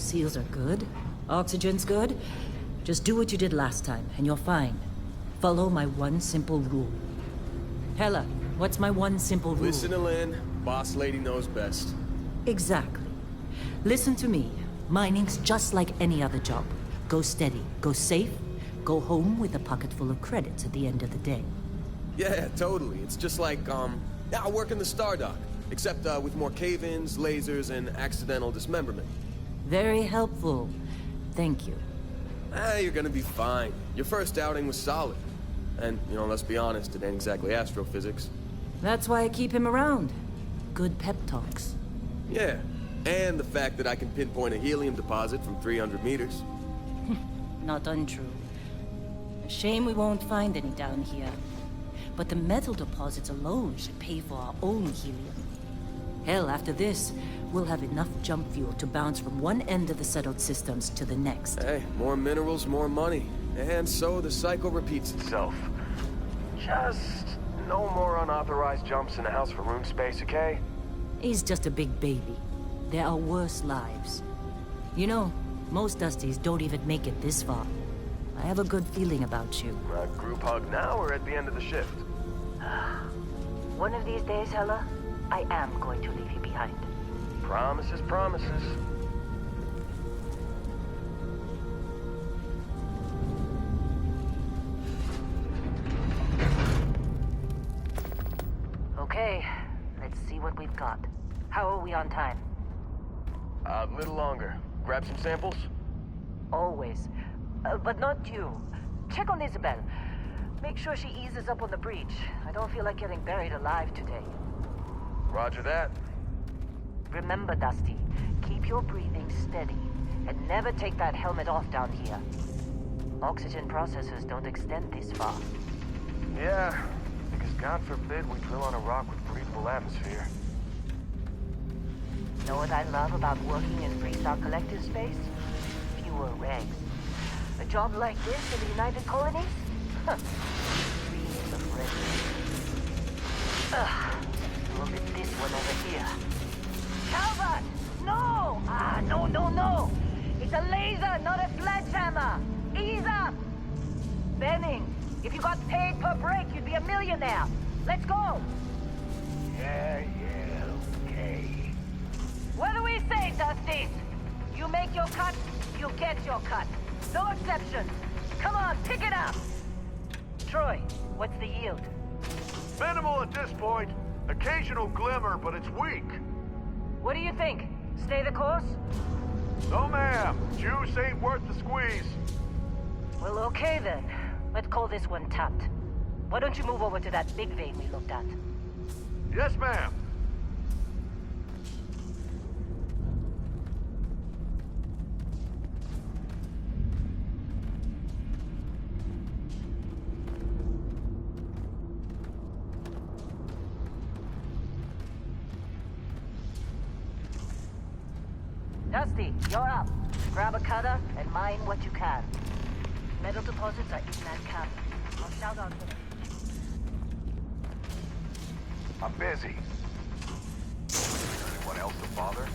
Seals are good. Oxygen's good. Just do what you did last time, and you're fine. Follow my one simple rule. Hella, what's my one simple rule? Listen to Lynn. Boss lady knows best. Exactly. Listen to me. Mining's just like any other job. Go steady, go safe, go home with a pocket full of credits at the end of the day. Yeah, totally. It's just like, yeah, I work in the Star Dock. Except, with more cave-ins, lasers, and accidental dismemberment. Very helpful. Thank you. You're gonna be fine. Your first outing was solid. And, you know, let's be honest, it ain't exactly astrophysics. That's why I keep him around. Good pep talks. Yeah, and the fact that I can pinpoint a helium deposit from 300 meters. Not untrue. A shame we won't find any down here. But the metal deposits alone should pay for our own helium. Hell, after this, we'll have enough jump fuel to bounce from one end of the settled systems to the next. Hey, more minerals, more money. And so the cycle repeats itself. Just no more unauthorized jumps in the house for room space, okay? He's just a big baby. There are worse lives. You know, most Dusties don't even make it this far. I have a good feeling about you. Group hug now or at the end of the shift? One of these days, Hella, I am going to leave you behind. Promises, promises. Okay, let's see what we've got. How are we on time? A little longer. Grab some samples? Always. But not you. Check on Isabel. Make sure she eases up on the breach. I don't feel like getting buried alive today. Roger that. Remember, Dusty, keep your breathing steady. And never take that helmet off down here. Oxygen processors don't extend this far. Yeah, because God forbid we drill on a rock with breathable atmosphere. Know what I love about working in Freestar collective space? Fewer regs. A job like this in the United Colonies? Huh. Dreams of freedom. Look at this one over here. Calvert! No! No! It's a laser, not a sledgehammer! Ease up! Benning, if you got paid per break, you'd be a millionaire. Let's go! Yeah, okay. What do we say, Dusties? You make your cut, you get your cut. No exceptions. Come on, pick it up! Troy, what's the yield? Minimal at this point. Occasional glimmer, but it's weak. What do you think? Stay the course? No, ma'am. Juice ain't worth the squeeze. Well, okay then. Let's call this one tapped. Why don't you move over to that big vein we looked at? Yes, ma'am. Dusty, you're up. Grab a cutter and mine what you can. Metal deposits are in that cabin. I'll shout out for them. I'm busy. Anyone else to bother?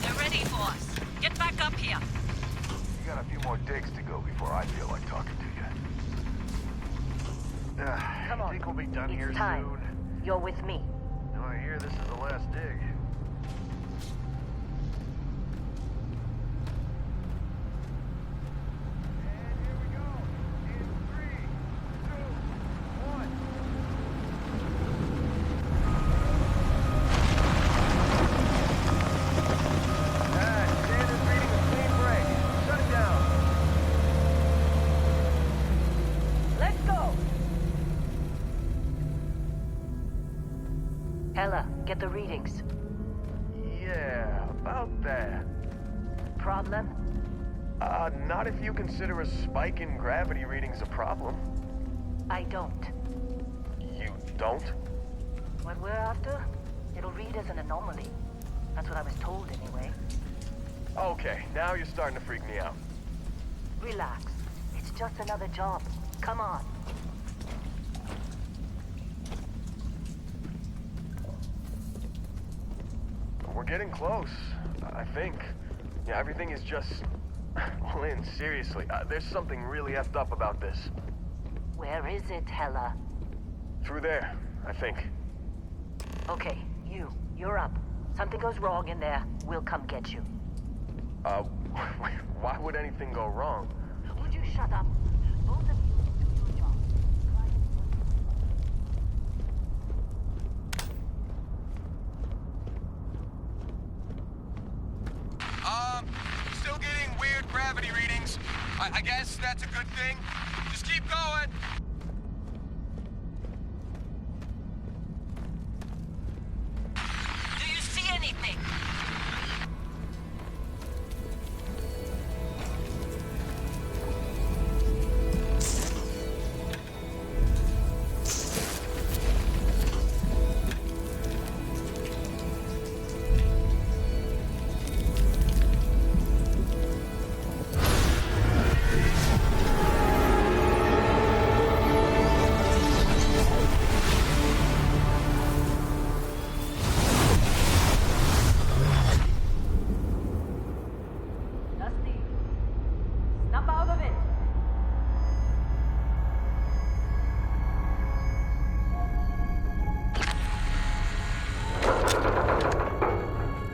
They're ready for us. Get back up here. You got a few more digs to go before I feel like talking to you. Come on. Think we'll be done here It's time. soon? You're with me. No, I hear this is the last dig. And here we go. In 3, 2, 1. Standard reading of clean break. Shut it down. Let's go! Ella, get the readings. Yeah, about that. Problem? Not if you consider a spike in gravity readings a problem. I don't. You don't? What we're after It'll read as an anomaly. That's what I was told anyway. Okay, now you're starting to freak me out. Relax. It's just another job. Come on. We're getting close, I think. Yeah, everything is just... Well, Lynn, seriously, there's something really effed up about this. Where is it, Hella? Through there, I think. Okay, you're up. Something goes wrong in there, we'll come get you. Why would anything go wrong? Would you shut up? Both of you do your job. Still getting weird gravity readings. I guess that's a good thing. Just keep going. Do you see anything? Dusty, snap out of it.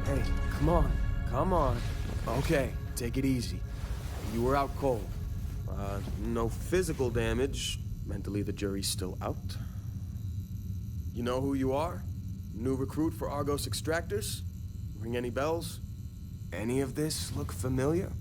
Hey, come on. Come on. Okay, take it easy. You were out cold. No physical damage. Mentally, the jury's still out. You know who you are? New recruit for Argos Extractors? Ring any bells? Any of this look familiar?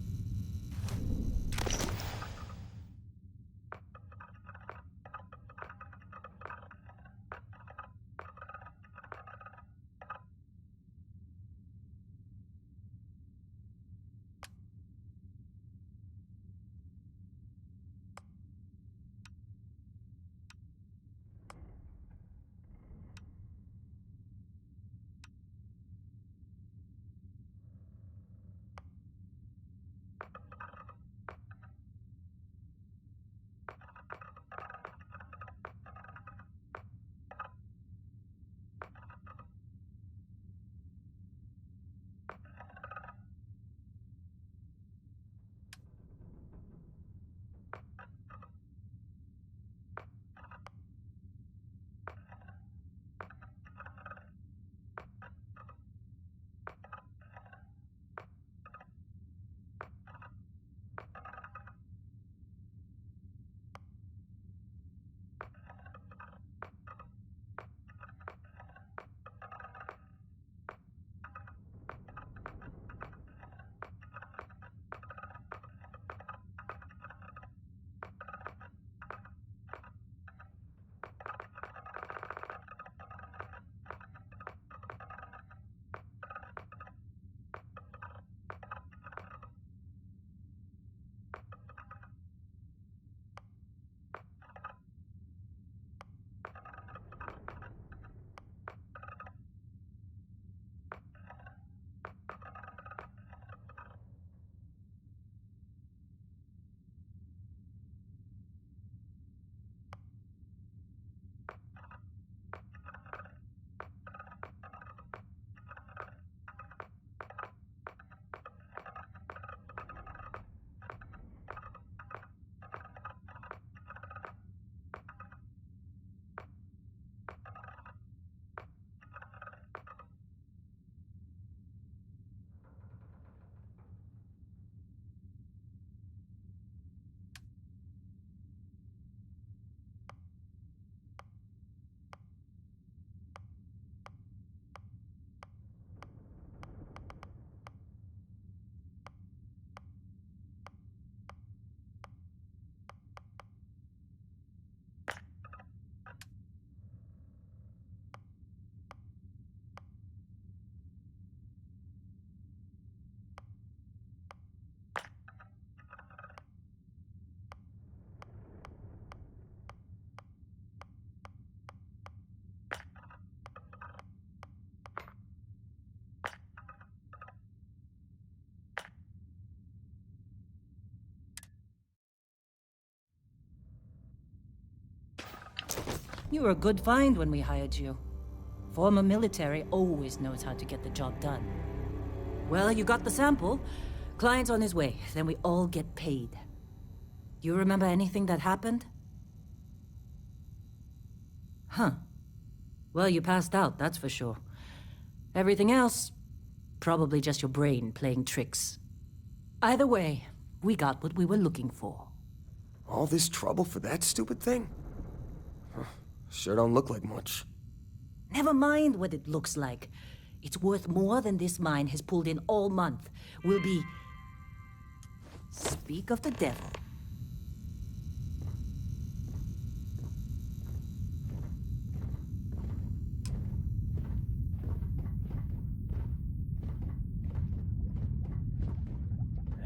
You were a good find when we hired you. Former military always knows how to get the job done. Well, you got the sample. Client's on his way, then we all get paid. Do you remember anything that happened? Huh. Well, you passed out, that's for sure. Everything else, probably just your brain playing tricks. Either way, we got what we were looking for. All this trouble for that stupid thing? Huh. Sure don't look like much. Never mind what it looks like. It's worth more than this mine has pulled in all month. We'll be... Speak of the devil.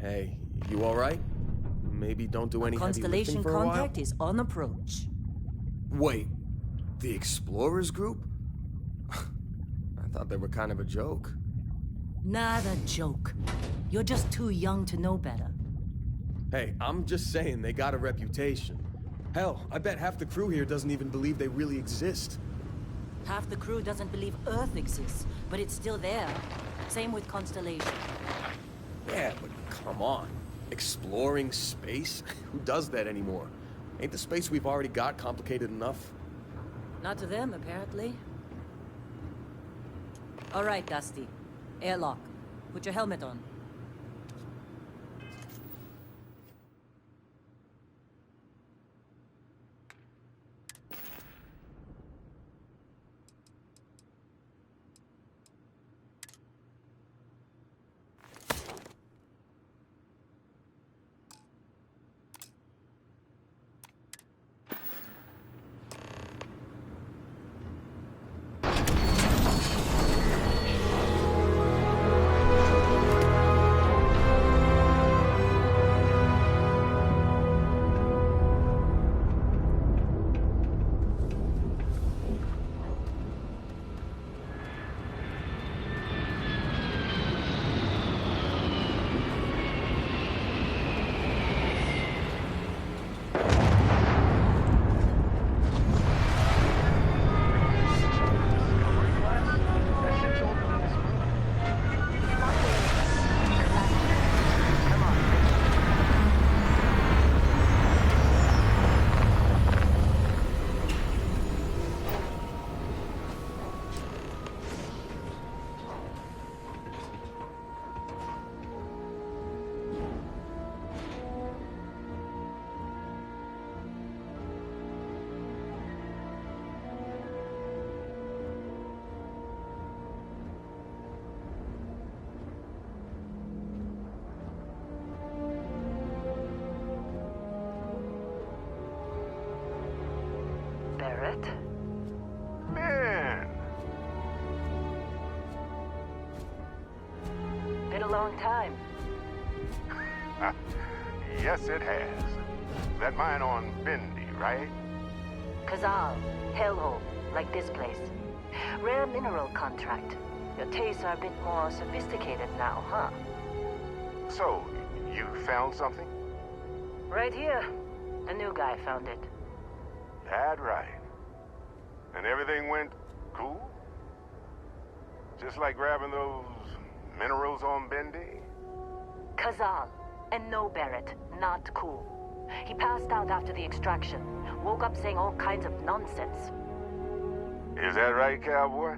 Hey, you alright? Maybe don't do any heavy lifting Constellation for a while? contact is on approach. Wait, the Explorers group? I thought they were kind of a joke. Not a joke. You're just too young to know better. Hey, I'm just saying they got a reputation. Hell, I bet half the crew here doesn't even believe they really exist. Half the crew doesn't believe Earth exists, but it's still there. Same with Constellation. Yeah, but come on. Exploring space? Who does that anymore? Ain't the space we've already got complicated enough? Not to them, apparently. All right, Dusty. Airlock. Put your helmet on. Barrett? Man, Been a long time. yes it has. That mine on Bendy, right? Kazal, hellhole, like this place. Rare mineral contract. Your tastes are a bit more sophisticated now, huh? So, you found something? Right here. A new guy found it. That right. And everything went cool? Just like grabbing those minerals on Bendy? Kazal, and no Barrett, not cool. He passed out after the extraction. Woke up saying all kinds of nonsense. Is that right, cowboy?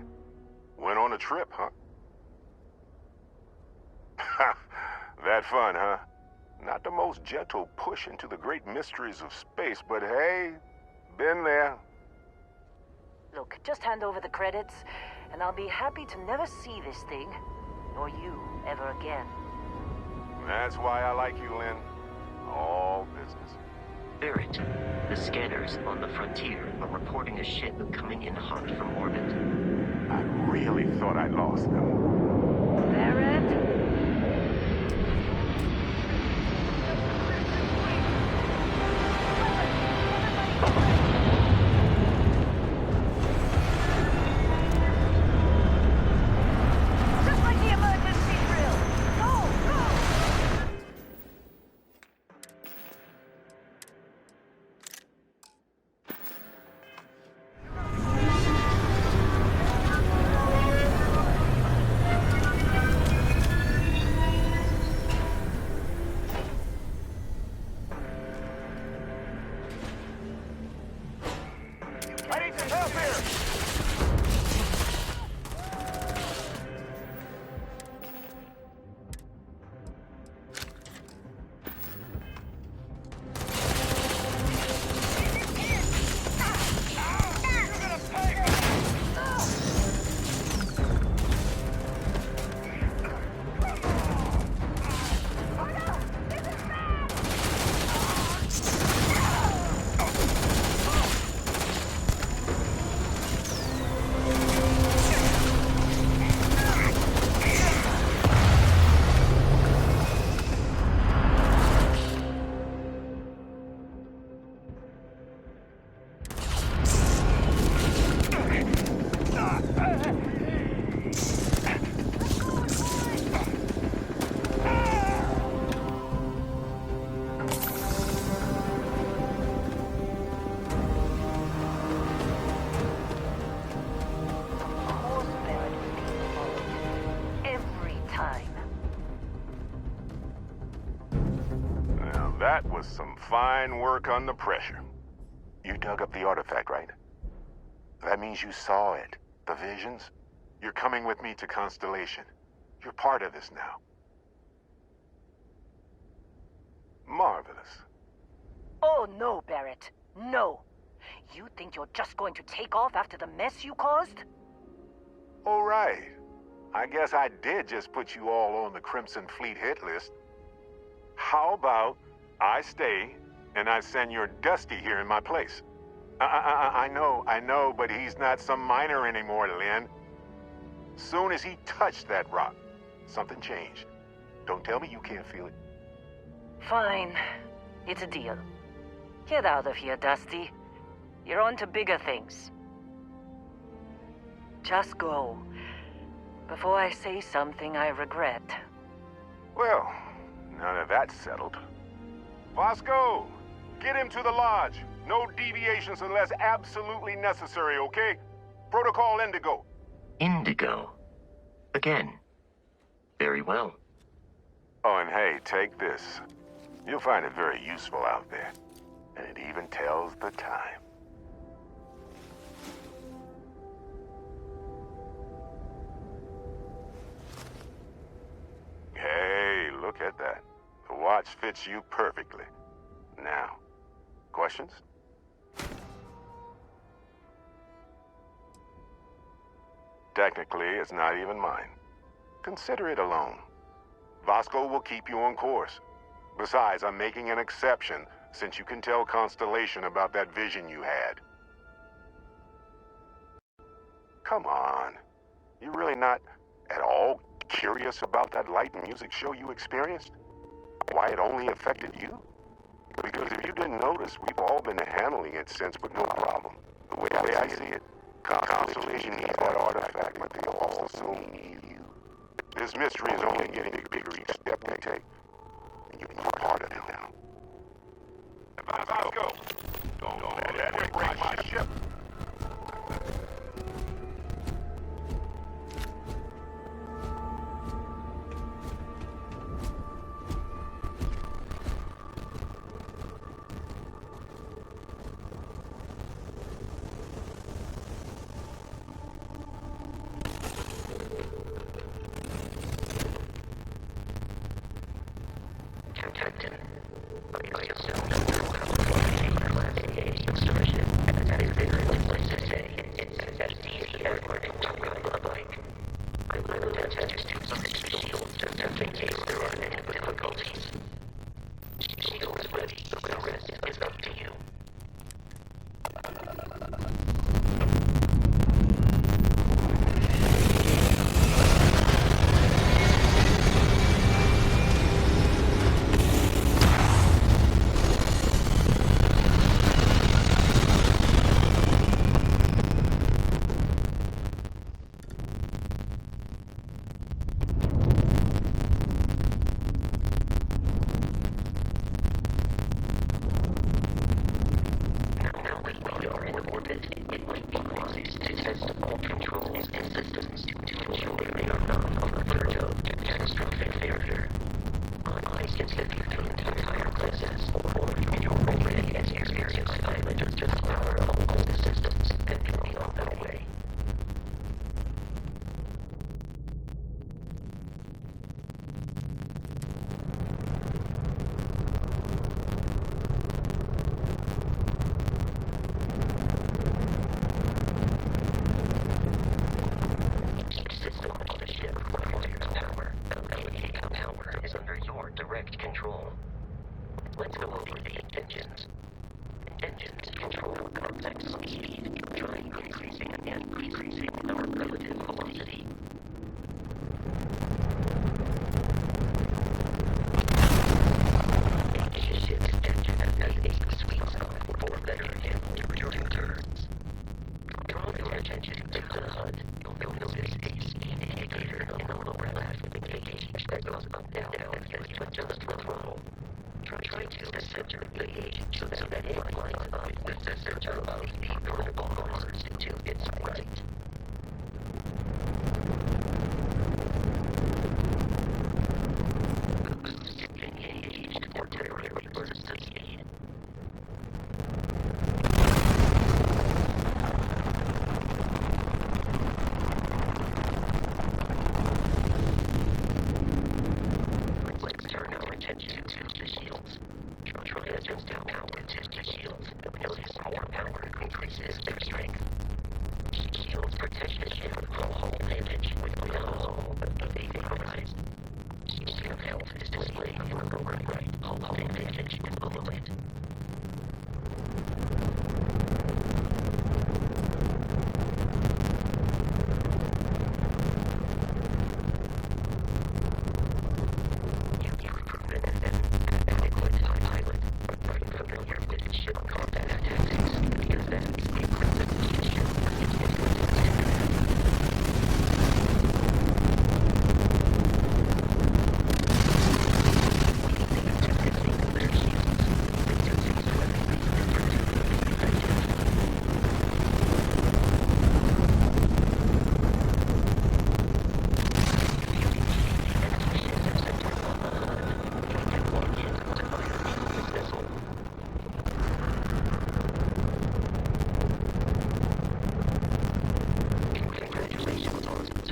Went on a trip, huh? That fun, huh? Not the most gentle push into the great mysteries of space, but hey, been there. Look, just hand over the credits, and I'll be happy to never see this thing, or you, ever again. That's why I like you, Lynn. All business. Barrett, the scanners on the frontier are reporting a ship coming in hot from orbit. I really thought I lost them. Barrett? Just like the emergency drill! Go! Go! That was some fine work under pressure. You dug up the artifact, right? That means you saw it. The visions? You're coming with me to Constellation. You're part of this now. Marvelous. Oh, no, Barrett. No. You think you're just going to take off after the mess you caused? All right. I guess I did just put you all on the Crimson Fleet hit list. How about I stay and I send your Dusty here in my place? I know, but he's not some miner anymore, Lynn. Soon as he touched that rock, something changed. Don't tell me you can't feel it. Fine. It's a deal. Get out of here, Dusty. You're on to bigger things. Just go. Before I say something I regret. Well, now that that's settled. Vasco, get him to the lodge. No deviations unless absolutely necessary, okay? Protocol Indigo. Indigo. Again. Very well. Oh, and hey, take this. You'll find it very useful out there. And it even tells the time. Hey, look at that. The watch fits you perfectly. Now, questions? Technically, it's not even mine. Consider it a loan. Vasco will keep you on course. Besides, I'm making an exception since you can tell Constellation about that vision you had. Come on. You're really not at all curious about that light and music show you experienced? Why it only affected you? Because if you didn't notice, we've all been handling it since with no problem. The way I see it, Constellation needs that artifact, but they also need you. This mystery is only getting bigger each step they take. And you're part of it now. Vasco, don't let him break my ship. Captain, I assume that you have Class A starship, and that is bigger than place to say. It's as easy as learning to ride a bike. I will attach to some shields just in case there are any difficulties. Shield is ready, so the rest is up to you.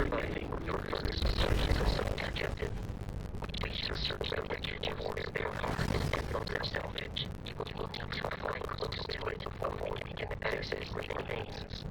surviving your first search assault, Captain. We shall search the wreckage for spare parts and other salvage. We will need to fly close to it before we can access the remains.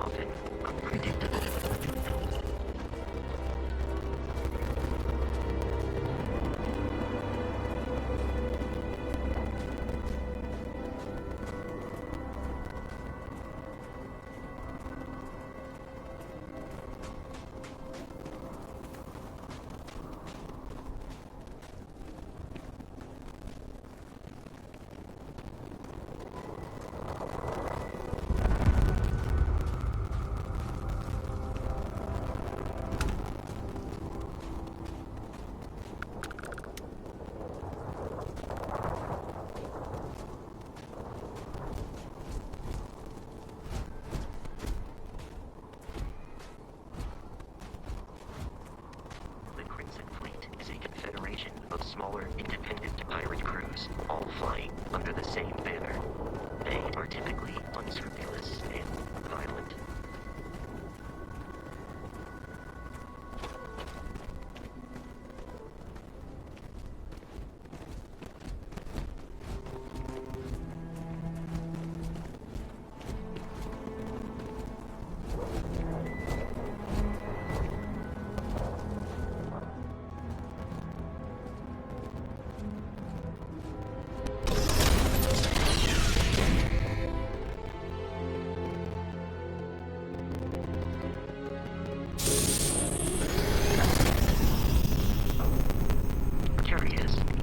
often unpredictable. Of smaller, independent pirate crews, all flying under the same banner. They are typically unscrupulous and violent.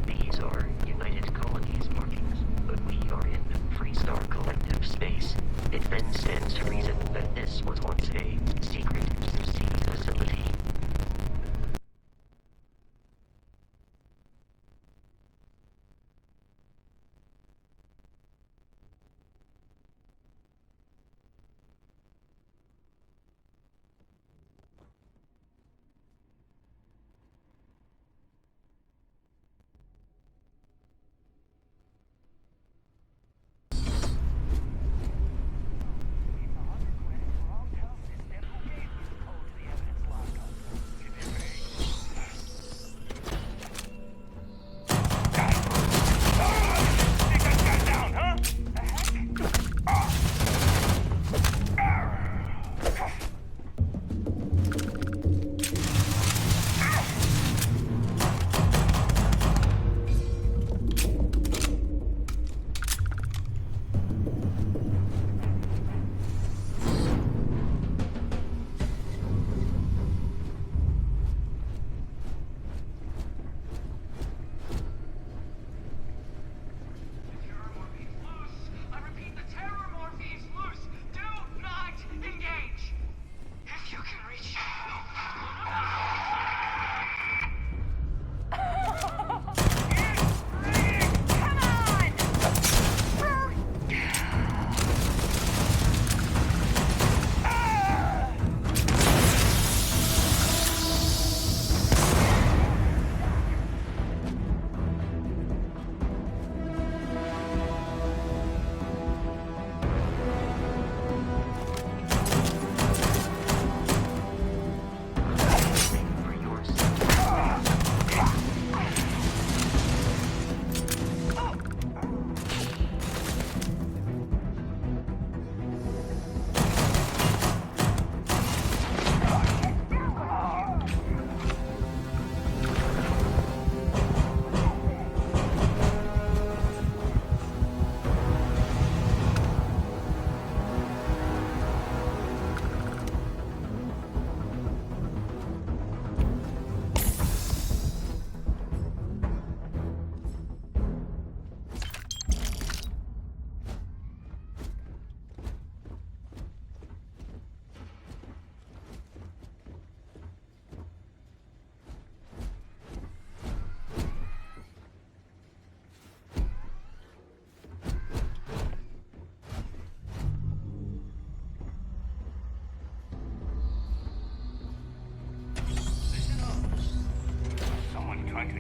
These are United Colonies markings, but we are in Freestar collective space. It then stands to reason that this was once a secret sea facility.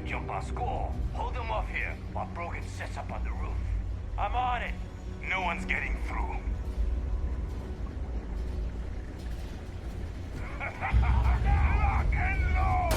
Jump our score. Hold them off here while Brogan sets up on the roof. I'm on it. No one's getting through. Lock and load!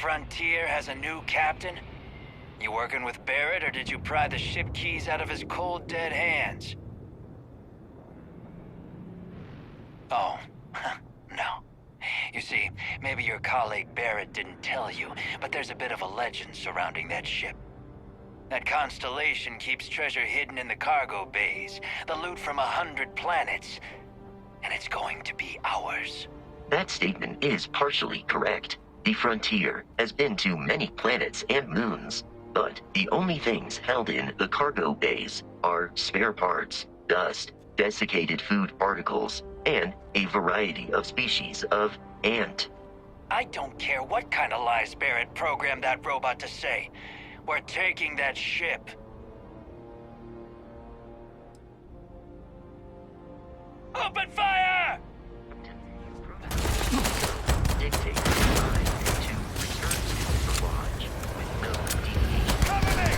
Frontier has a new captain? You working with Barrett, or did you pry the ship keys out of his cold, dead hands? Oh, no. You see, maybe your colleague Barrett didn't tell you, but there's a bit of a legend surrounding that ship. That Constellation keeps treasure hidden in the cargo bays, the loot from 100 planets, and it's going to be ours. That statement is partially correct. The Frontier has been to many planets and moons, but the only things held in the cargo bays are spare parts, dust, desiccated food particles, and a variety of species of ant. I don't care what kind of lies Barrett programmed that robot to say. We're taking that ship. Open fire! Dictate time to return to the lodge with no deviation. Cover me!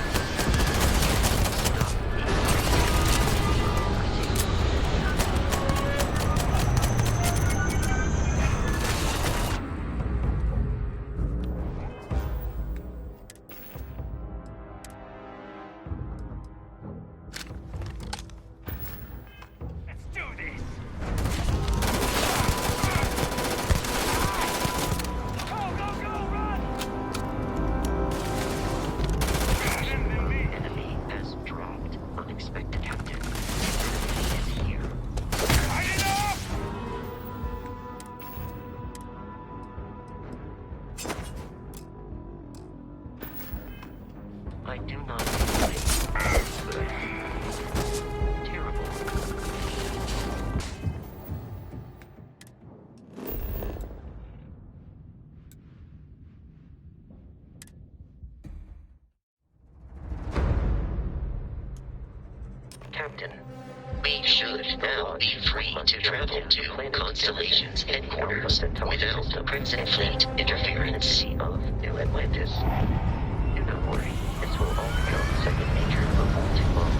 Let's do this! Go, run! Enemy has dropped. Unexpected captain. Enemy is here. Light it up! I do not think good. Terrible. Captain, we should now be free to travel to Constellation's headquarters without the Crimson Fleet interference. Of New Atlantis. Do not worry, this will all become second nature before too long.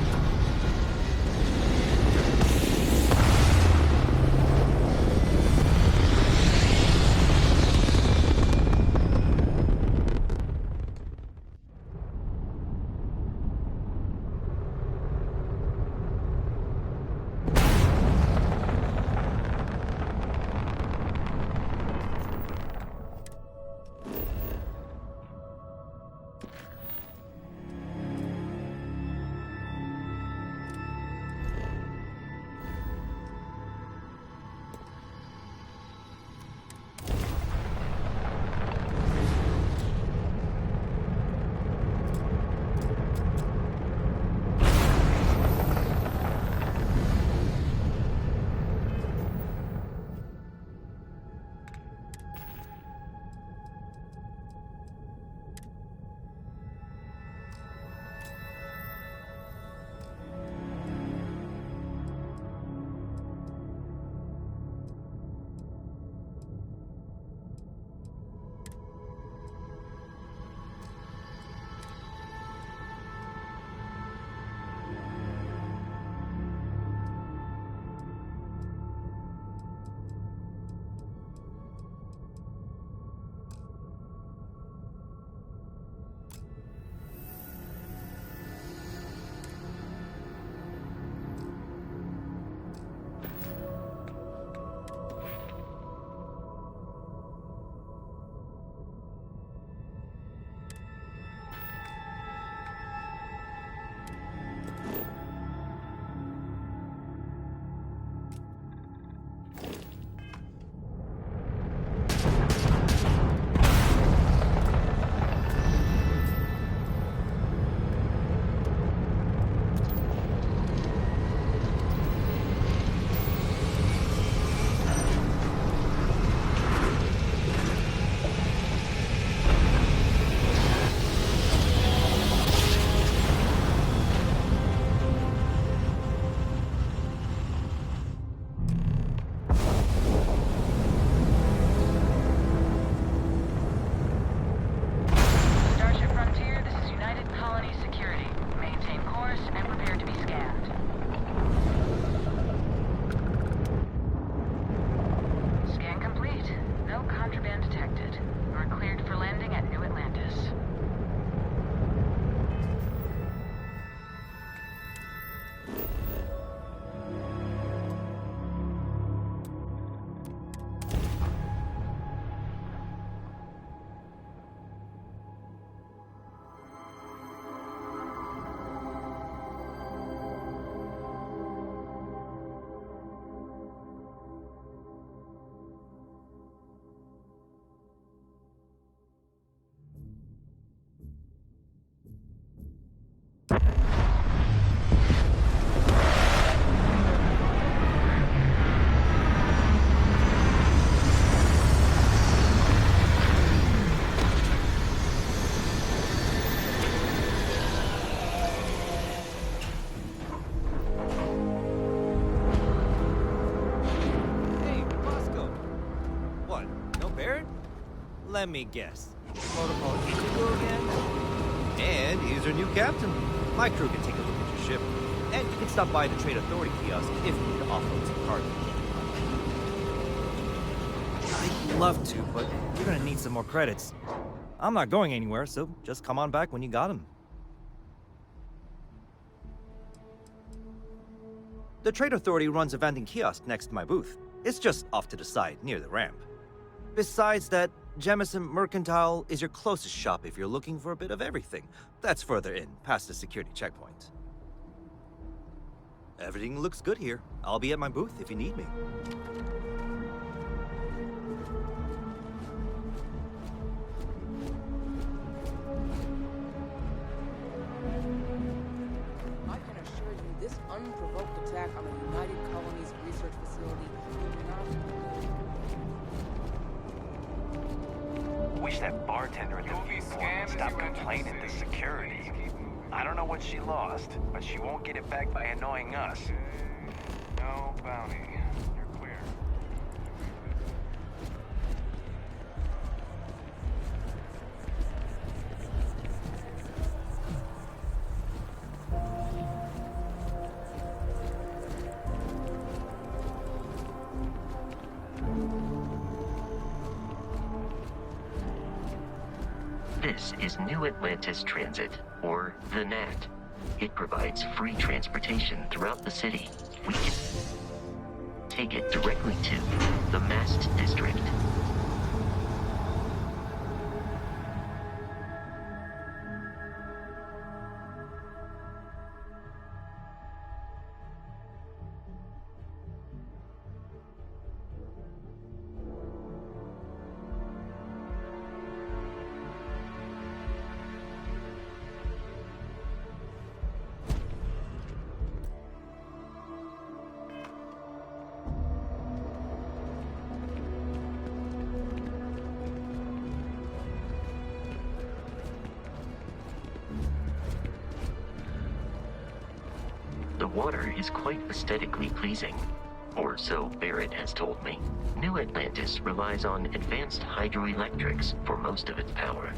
Let me guess. Protocol Ichigo again? And here's your new captain. My crew can take a look at your ship. And you can stop by the Trade Authority kiosk if you need to offload some cargo. I'd love to, but you're gonna need some more credits. I'm not going anywhere, so just come on back when you got them. The Trade Authority runs a vending kiosk next to my booth. It's just off to the side, near the ramp. Besides that, Jemison Mercantile is your closest shop if you're looking for a bit of everything. That's further in, past the security checkpoint. Everything looks good here. I'll be at my booth if you need me. I can assure you this unprovoked attack on the United Colonies research facility will not... Wish that bartender at the viewport would stop complaining to security. I don't know what she lost, but she won't get it back by annoying us. No bounty. You're clear. This is New Atlantis Transit, or the NAT. It provides free transportation throughout the city. We can take it directly to the Mast District. The water is quite aesthetically pleasing, or so Barrett has told me. New Atlantis relies on advanced hydroelectrics for most of its power.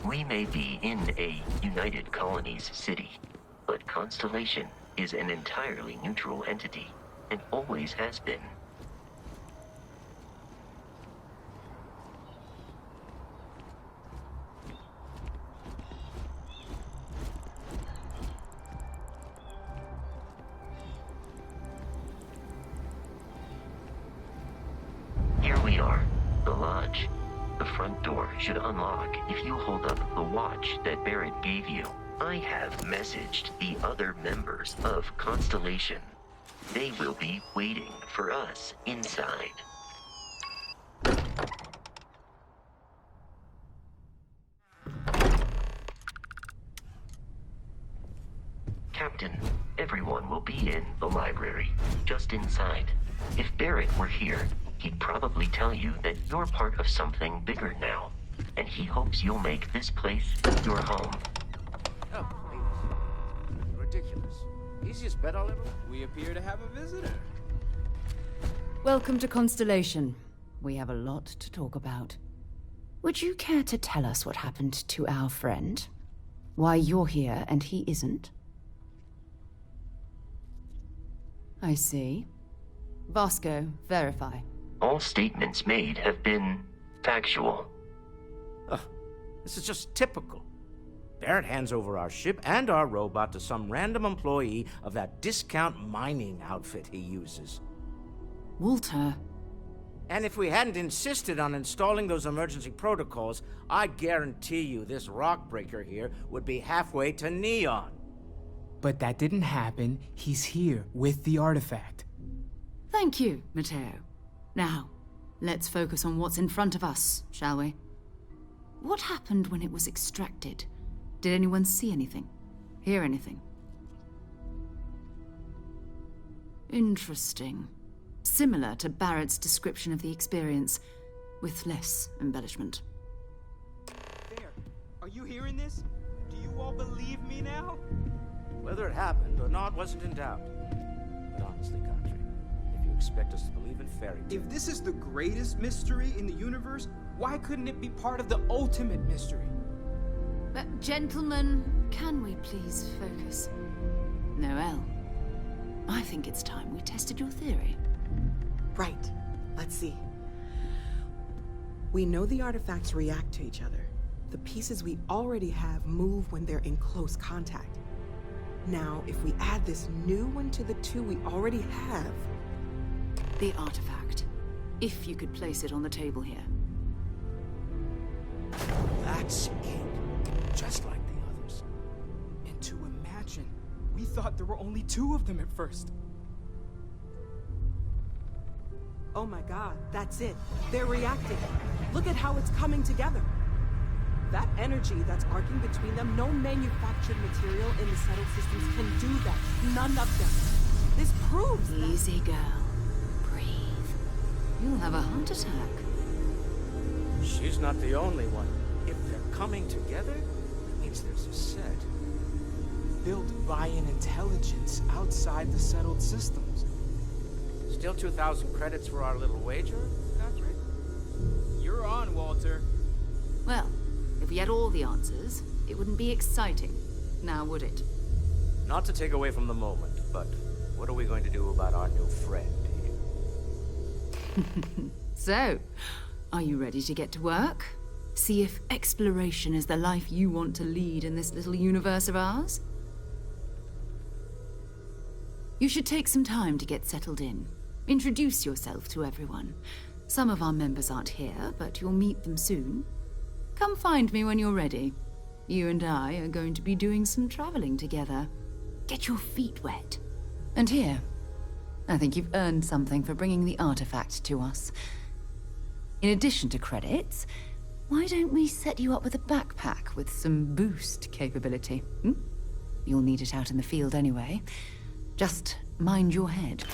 We may be in a United Colonies city, but Constellation is an entirely neutral entity, and always has been. Here we are, the lodge. The front door should unlock if you hold up the watch that Barrett gave you. I have messaged the other members of Constellation. They will be waiting for us inside. Captain, everyone will be in the library, just inside. If Barrett were here, he'd probably tell you that you're part of something bigger now, and he hopes you'll make this place your home. Oh, please. Ridiculous. Easiest bet I'll ever... We appear to have a visitor. Welcome to Constellation. We have a lot to talk about. Would you care to tell us what happened to our friend? Why you're here and he isn't? I see. Vasco, verify. All statements made have been factual. Ugh, this is just typical. Barrett hands over our ship and our robot to some random employee of that discount mining outfit he uses. Walter. And if we hadn't insisted on installing those emergency protocols, I guarantee you this rock breaker here would be halfway to Neon. But that didn't happen. He's here with the artifact. Thank you, Matteo. Now, let's focus on what's in front of us, shall we? What happened when it was extracted? Did anyone see anything? Hear anything? Interesting. Similar to Barrett's description of the experience, with less embellishment. There. Are you hearing this? Do you all believe me now? Whether it happened or not wasn't in doubt. But honestly, Country, if you expect us to believe in fairy tales... If this is the greatest mystery in the universe, why couldn't it be part of the ultimate mystery? But gentlemen, can we please focus? Noel, I think it's time we tested your theory. Right. Let's see. We know the artifacts react to each other. The pieces we already have move when they're in close contact. Now, if we add this new one to the two we already have... The artifact. If you could place it on the table here. That's it. Just like the others. And to imagine, we thought there were only 2 of them at first. Oh my god, that's it. They're reacting. Look at how it's coming together. That energy that's arcing between them, no manufactured material in the settled systems can do that. None of them. This proves that... Easy, girl. Breathe. You'll have a heart attack. She's not the only one. If they're coming together, it means there's a set. Built by an intelligence outside the settled systems. Still 2,000 credits for our little wager, Guthrie? You're on, Walter. Well, if we had all the answers, it wouldn't be exciting. Now, would it? Not to take away from the moment, but what are we going to do about our new friend here? So, are you ready to get to work? See if exploration is the life you want to lead in this little universe of ours? You should take some time to get settled in. Introduce yourself to everyone. Some of our members aren't here, but you'll meet them soon. Come find me when you're ready. You and I are going to be doing some traveling together. Get your feet wet. And here, I think you've earned something for bringing the artifact to us. In addition to credits, why don't we set you up with a backpack with some boost capability? You'll need it out in the field anyway. Just mind your head.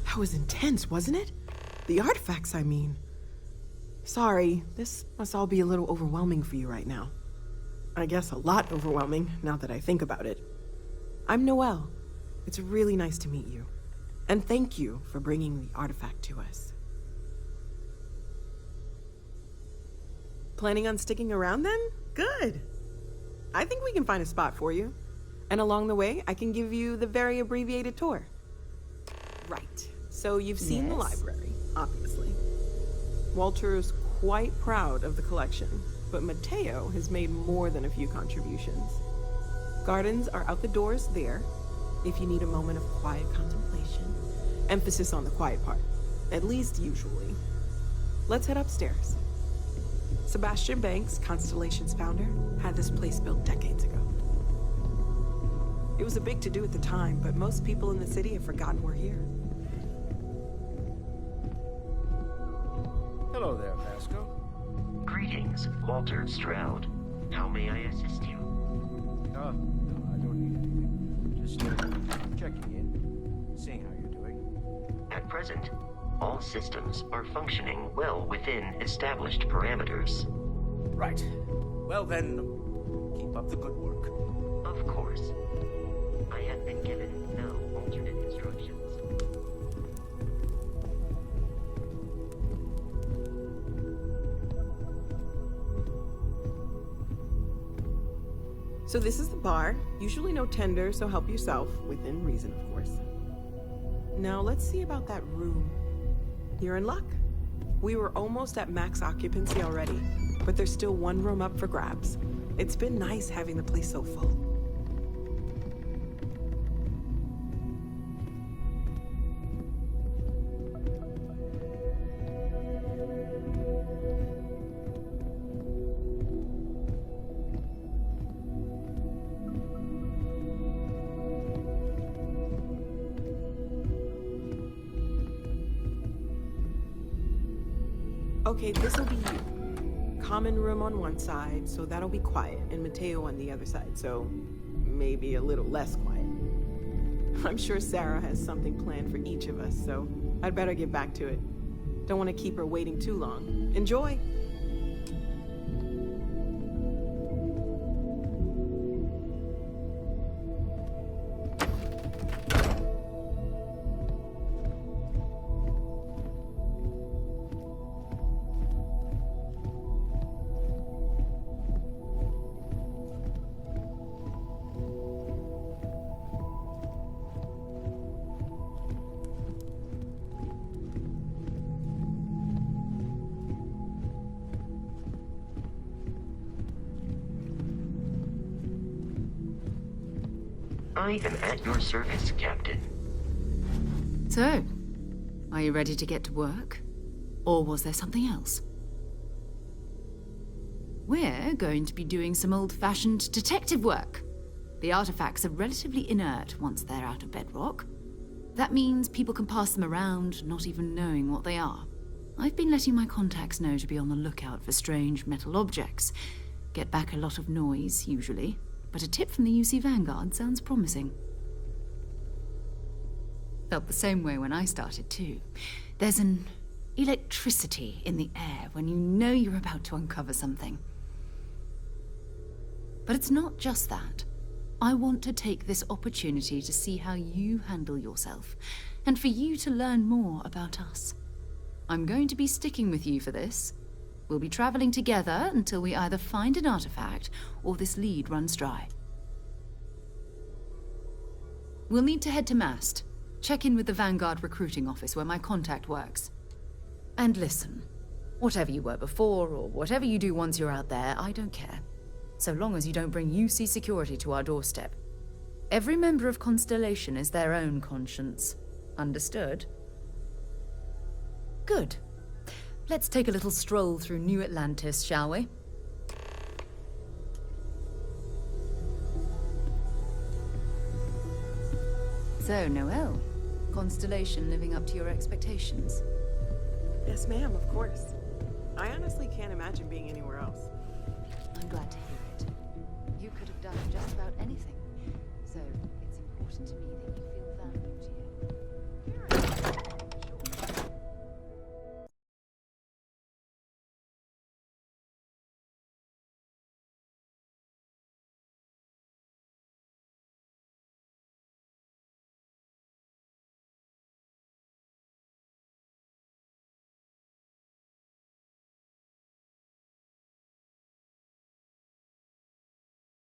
That was intense, wasn't it? The artifacts, I mean. Sorry, this must all be a little overwhelming for you right now. I guess a lot overwhelming, now that I think about it. I'm Noelle. It's really nice to meet you. And thank you for bringing the artifact to us. Planning on sticking around then? Good. I think we can find a spot for you. And along the way, I can give you the very abbreviated tour. Right. So you've seen the library, obviously. Walter is quite proud of the collection, but Matteo has made more than a few contributions. Gardens are out the doors there, if you need a moment of quiet contemplation. Emphasis on the quiet part, at least usually. Let's head upstairs. Sebastian Banks, Constellation's founder, had this place built decades ago. It was a big to-do at the time, but most people in the city have forgotten we're here. Hello there, Vasco. Greetings, Walter Stroud. How may I assist you? No, I don't need anything. Just checking in, seeing how you're doing. At present, all systems are functioning well within established parameters. Right. Well then, keep up the good work. Of course. I have been given no alternate instructions. So this is the bar. Usually no tender, so help yourself. Within reason, of course. Now let's see about that room. You're in luck. We were almost at max occupancy already, but there's still one room up for grabs. It's been nice having the place so full. Okay, this'll be you. Common room on one side, so that'll be quiet, and Mateo on the other side, so maybe a little less quiet. I'm sure Sarah has something planned for each of us, so I'd better get back to it. Don't want to keep her waiting too long. Enjoy! I am at your service, Captain. So, are you ready to get to work? Or was there something else? We're going to be doing some old-fashioned detective work. The artifacts are relatively inert once they're out of bedrock. That means people can pass them around, not even knowing what they are. I've been letting my contacts know to be on the lookout for strange metal objects. Get back a lot of noise, usually. But a tip from the UC Vanguard sounds promising. Felt the same way when I started, too. There's an electricity in the air when you know you're about to uncover something. But it's not just that. I want to take this opportunity to see how you handle yourself, and for you to learn more about us. I'm going to be sticking with you for this. We'll be traveling together until we either find an artifact or this lead runs dry. We'll need to head to Mast. Check in with the Vanguard recruiting office where my contact works. And listen, whatever you were before or whatever you do once you're out there, I don't care. So long as you don't bring UC security to our doorstep. Every member of Constellation is their own conscience. Understood? Good. Let's take a little stroll through New Atlantis, shall we? So, Noelle, Constellation living up to your expectations? Yes, ma'am, of course. I honestly can't imagine being anywhere else. I'm glad to hear it. You could have done just about anything.